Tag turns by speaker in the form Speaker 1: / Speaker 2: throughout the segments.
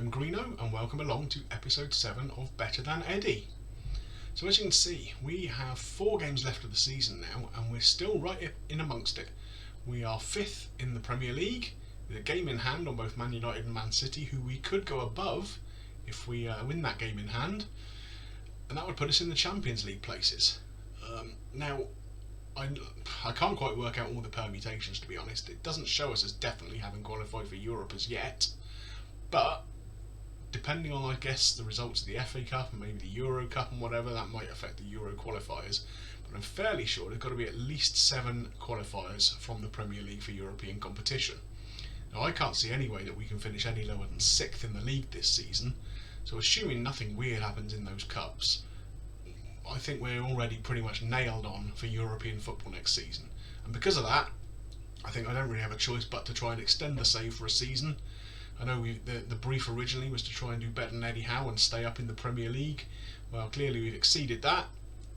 Speaker 1: FM Greeno and welcome along to episode 7 of Better Than Eddie. So as you can see, we have 4 games left of the season now and we're still right in amongst it. We are 5th in the Premier League with a game in hand on both Man United and Man City, who we could go above if we win that game in hand, and that would put us in the Champions League places. Now I can't quite work out all the permutations, to be honest. It doesn't show us as definitely having qualified for Europe as yet, but depending on, I guess, the results of the FA Cup and maybe the Euro Cup and whatever, that might affect the Euro qualifiers. But I'm fairly sure there's got to be at least 7 qualifiers from the Premier League for European competition. Now I can't see any way that we can finish any lower than 6th in the league this season, so assuming nothing weird happens in those cups, I think we're already pretty much nailed on for European football next season. And because of that, I think I don't really have a choice but to try and extend the save for a season. I know the brief originally was to try and do better than Eddie Howe and stay up in the Premier League. Well, clearly we've exceeded that,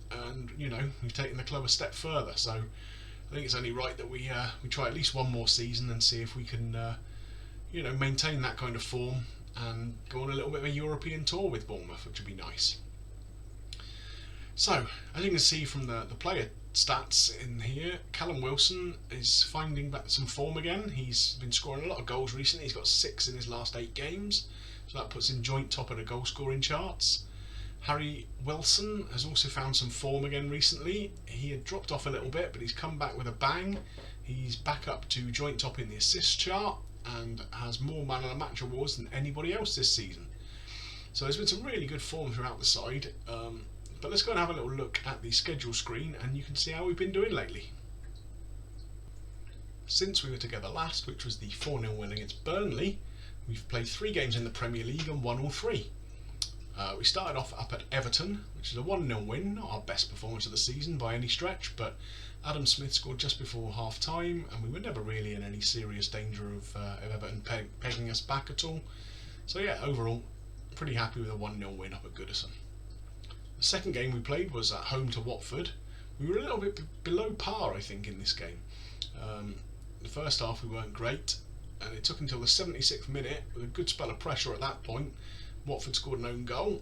Speaker 1: and we've taken the club a step further. So I think it's only right that we try at least one more season and see if we can maintain that kind of form and go on a little bit of a European tour with Bournemouth, which would be nice. So, as you can see from the player stats in here, Callum Wilson is finding back some form again. He's been scoring a lot of goals recently. He's got 6 in his last 8 games, so that puts him joint top of the goal scoring charts. Harry Wilson has also found some form again recently. He had dropped off a little bit, but he's come back with a bang. He's back up to joint top in the assist chart and has more man of the match awards than anybody else this season. So there's been some really good form throughout the side. But let's go and have a little look at the schedule screen and you can see how we've been doing lately. Since we were together last, which was the 4-0 win against Burnley, we've played 3 games in the Premier League and won all 3. We started off up at Everton, which is a 1-0 win, not our best performance of the season by any stretch, but Adam Smith scored just before half time and we were never really in any serious danger of Everton pegging us back at all. So yeah, overall, pretty happy with a 1-0 win up at Goodison. The second game we played was at home to Watford. We were a little bit below par, I think, in this game. The first half we weren't great, and it took until the 76th minute, with a good spell of pressure at that point. Watford scored an own goal,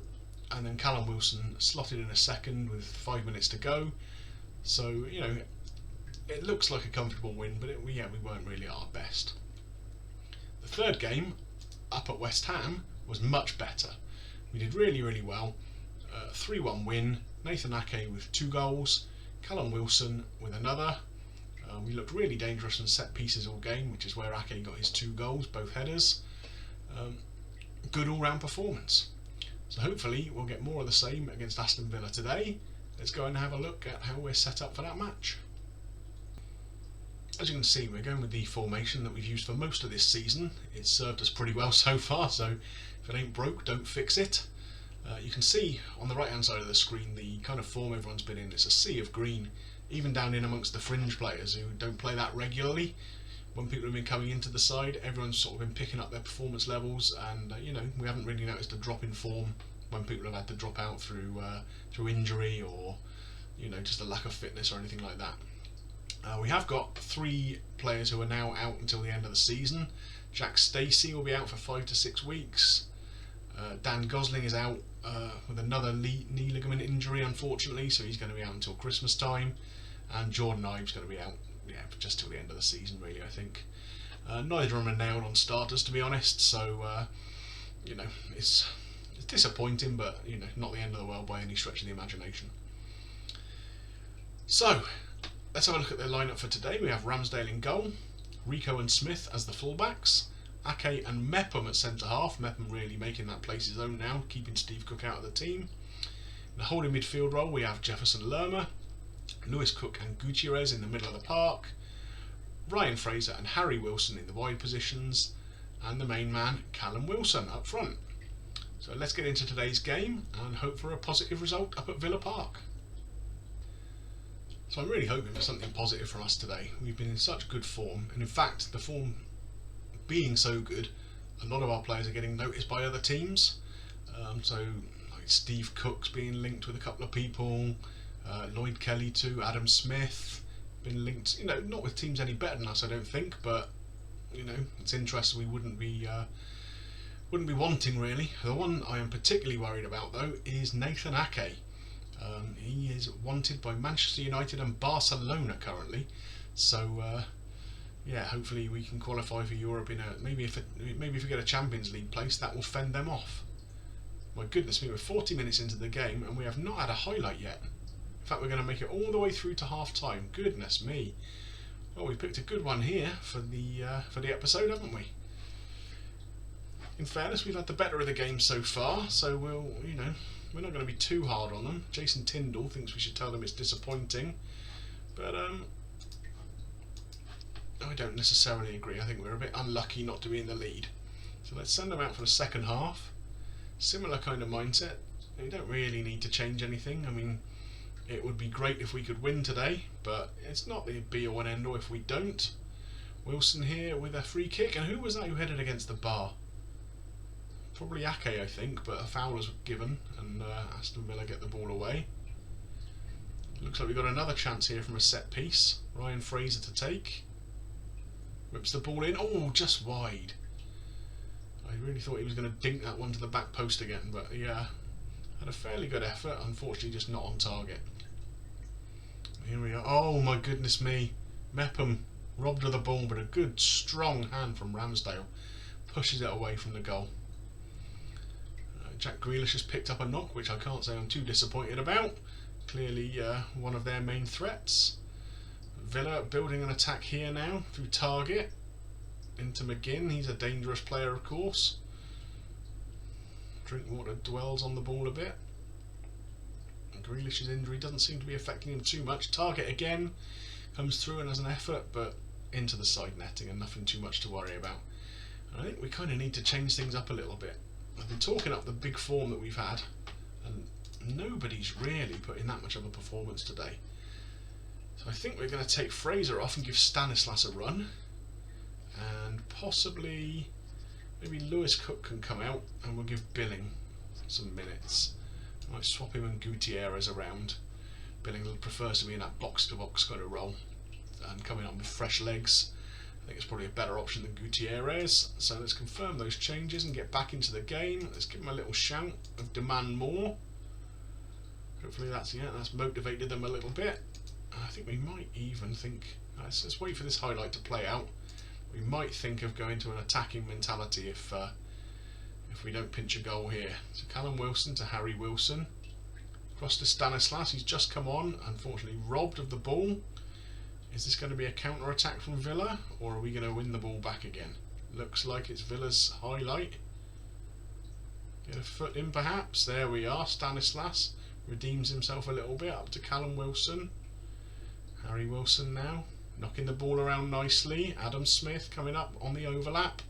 Speaker 1: and then Callum Wilson slotted in a second with 5 minutes to go. So, it looks like a comfortable win, but we weren't really at our best. The third game, up at West Ham, was much better. We did really, really well. 3-1 win, Nathan Ake with 2 goals, Callum Wilson with another. We looked really dangerous in set pieces all game, which is where Ake got his 2 goals, both headers. Good all-round performance. So hopefully we'll get more of the same against Aston Villa today. Let's go and have a look at how we're set up for that match. As you can see, we're going with the formation that we've used for most of this season. It's served us pretty well so far, so if it ain't broke, don't fix it. You can see on the right hand side of the screen the kind of form everyone's been in. It's a sea of green, even down in amongst the fringe players who don't play that regularly. When people have been coming into the side, everyone's sort of been picking up their performance levels, and we haven't really noticed a drop in form when people have had to drop out through injury or just a lack of fitness or anything like that. We have got 3 players who are now out until the end of the season. Jack Stacey will be out for 5 to 6 weeks. Dan Gosling is out with another knee ligament injury, unfortunately, so he's going to be out until Christmas time. And Jordan Ives going to be out, just till the end of the season, really, I think. Neither of them are nailed on starters, to be honest, so it's disappointing, but not the end of the world by any stretch of the imagination. So let's have a look at the lineup for today. We have Ramsdale in goal, Rico and Smith as the fullbacks, Ake and Mepham at centre half. Mepham really making that place his own now, keeping Steve Cook out of the team. In the holding midfield role we have Jefferson Lerma, Lewis Cook and Gutierrez in the middle of the park, Ryan Fraser and Harry Wilson in the wide positions, and the main man Callum Wilson up front. So let's get into today's game and hope for a positive result up at Villa Park. So I'm really hoping for something positive from us today. We've been in such good form, and in fact the form being so good, a lot of our players are getting noticed by other teams. So like Steve Cook's being linked with a couple of people, Lloyd Kelly too, Adam Smith been linked, not with teams any better than us I don't think, but it's interesting we wouldn't be wouldn't be wanting really. The one I am particularly worried about though is Nathan Ake. He is wanted by Manchester United and Barcelona currently, so yeah, hopefully we can qualify for Europe in a maybe if we get a Champions League place, that will fend them off. My goodness me, we're 40 minutes into the game and we have not had a highlight yet. In fact, we're going to make it all the way through to half time. Goodness me. Well, we picked a good one here for the episode, haven't we? In fairness, we've had the better of the game so far, so we're not going to be too hard on them. Jason Tyndall thinks we should tell them it's disappointing, but I don't necessarily agree. I think we're a bit unlucky not to be in the lead. So let's send them out for the second half. Similar kind of mindset. We don't really need to change anything. I mean, it would be great if we could win today, but it's not the be-all and end-all if we don't. Wilson here with a free kick, and who was that who headed against the bar? Probably Ake, I think, but a foul was given, and Aston Villa get the ball away. Looks like we've got another chance here from a set piece. Ryan Fraser to take. Whips the ball in. Oh, just wide. I really thought he was going to dink that one to the back post again, but yeah, had a fairly good effort. Unfortunately, just not on target. Here we are. Oh my goodness me. Mepham robbed of the ball, but a good strong hand from Ramsdale pushes it away from the goal. Jack Grealish has picked up a knock, which I can't say I'm too disappointed about. Clearly one of their main threats. Villa building an attack here now through Target into McGinn. He's a dangerous player, of course. Drinkwater dwells on the ball a bit. Grealish's injury doesn't seem to be affecting him too much. Target again comes through and has an effort, but into the side netting and nothing too much to worry about. And I think we kind of need to change things up a little bit. I've been talking up the big form that we've had, and nobody's really put in that much of a performance today. So I think we're going to take Fraser off and give Stanislas a run, and possibly maybe Lewis Cook can come out and we'll give Billing some minutes. I might swap him and Gutierrez around. Billing prefers to be in that box-to-box kind of role, and coming up with fresh legs, I think it's probably a better option than Gutierrez. So let's confirm those changes and get back into the game. Let's give them a little shout of demand more. Hopefully that's motivated them a little bit. I think we might even think, let's wait for this highlight to play out. We might think of going to an attacking mentality if we don't pinch a goal here. So Callum Wilson to Harry Wilson. Across to Stanislas, he's just come on, unfortunately robbed of the ball. Is this going to be a counter-attack from Villa, or are we going to win the ball back again? Looks like it's Villa's highlight. Get a foot in perhaps. There we are. Stanislas redeems himself a little bit, up to Callum Wilson. Harry Wilson now, knocking the ball around nicely. Adam Smith coming up on the overlap.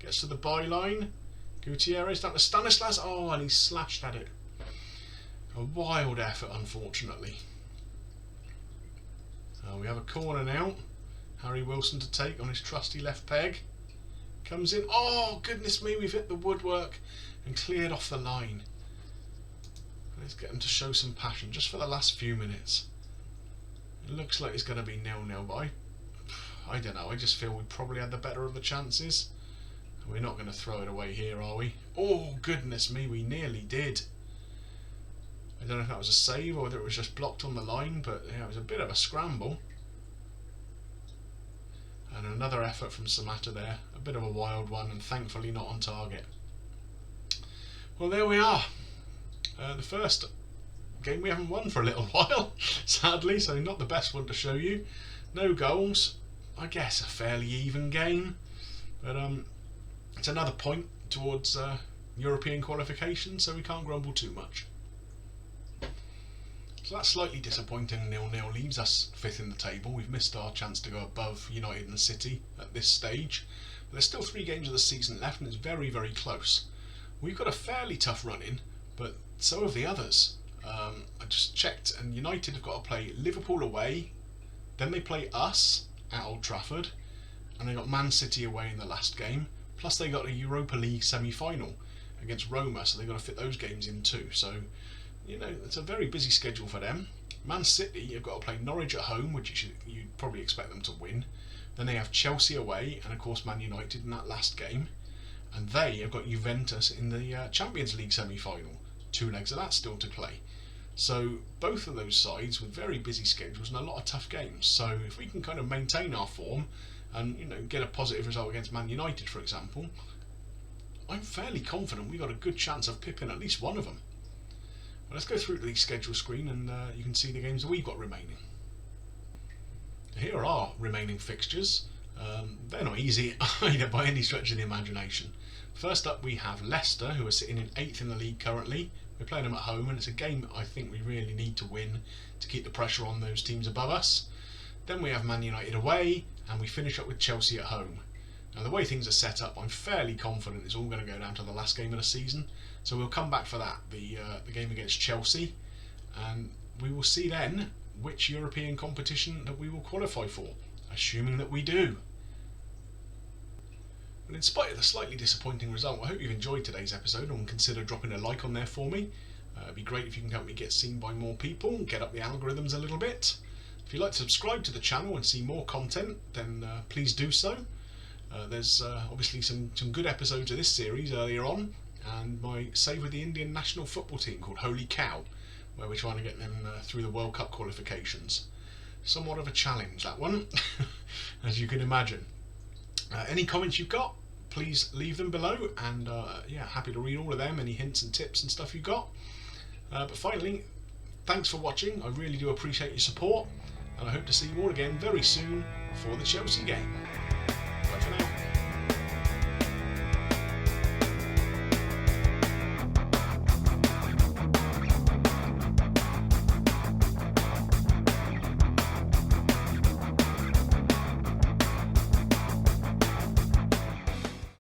Speaker 1: Gets to the byline. Gutierrez down to Stanislas. Oh, and he slashed at it. A wild effort, unfortunately. We have a corner now. Harry Wilson to take on his trusty left peg. Comes in. Oh, goodness me, we've hit the woodwork and cleared off the line. Let's get him to show some passion just for the last few minutes. It looks like it's going to be 0-0, but I don't know. I just feel we probably had the better of the chances. We're not going to throw it away here, are we? Oh, goodness me, we nearly did. I don't know if that was a save or whether it was just blocked on the line, but yeah, it was a bit of a scramble. And another effort from Samatta there, a bit of a wild one, and thankfully not on target. Well, there we are. The first game we haven't won for a little while, sadly, so not the best one to show you. No goals. I guess a fairly even game, but it's another point towards European qualification, so we can't grumble too much. So that's slightly disappointing. 0-0 leaves us 5th in the table. We've missed our chance to go above United and City at this stage. But there's still 3 games of the season left, and it's very, very close. We've got a fairly tough run in, but so have the others. I just checked, and United have got to play Liverpool away, then they play us at Old Trafford, and they got Man City away in the last game. Plus they got a Europa League semi-final against Roma, so they've got to fit those games in too. So, you know, it's a very busy schedule for them. Man City have got to play Norwich at home, which you'd probably expect them to win. Then they have Chelsea away, and of course Man United in that last game. and they have got Juventus in the Champions League semi-final. 2 legs of that still to play. So both of those sides with very busy schedules and a lot of tough games. So if we can kind of maintain our form and get a positive result against Man United, for example, I'm fairly confident we've got a good chance of pipping at least one of them. But let's go through to the schedule screen and you can see the games that we've got remaining. Here are our remaining fixtures. They're not easy either by any stretch of the imagination. First up we have Leicester, who are sitting in 8th in the league currently. We're playing them at home, and it's a game I think we really need to win to keep the pressure on those teams above us. Then we have Man United away, and we finish up with Chelsea at home. Now the way things are set up, I'm fairly confident it's all going to go down to the last game of the season, so we'll come back for that, the game against Chelsea, and we will see then which European competition that we will qualify for, assuming that we do. But in spite of the slightly disappointing result, I hope you've enjoyed today's episode and consider dropping a like on there for me. It'd be great if you can help me get seen by more people and get up the algorithms a little bit. If you'd like to subscribe to the channel and see more content, then please do so. There's obviously some good episodes of this series earlier on, and my save with the Indian national football team called Holy Cow, where we're trying to get them through the World Cup qualifications. Somewhat of a challenge, that one, as you can imagine. Any comments you've got, please leave them below, and yeah, happy to read all of them, any hints and tips and stuff you've got. But finally, thanks for watching, I really do appreciate your support, and I hope to see you all again very soon for the Chelsea game.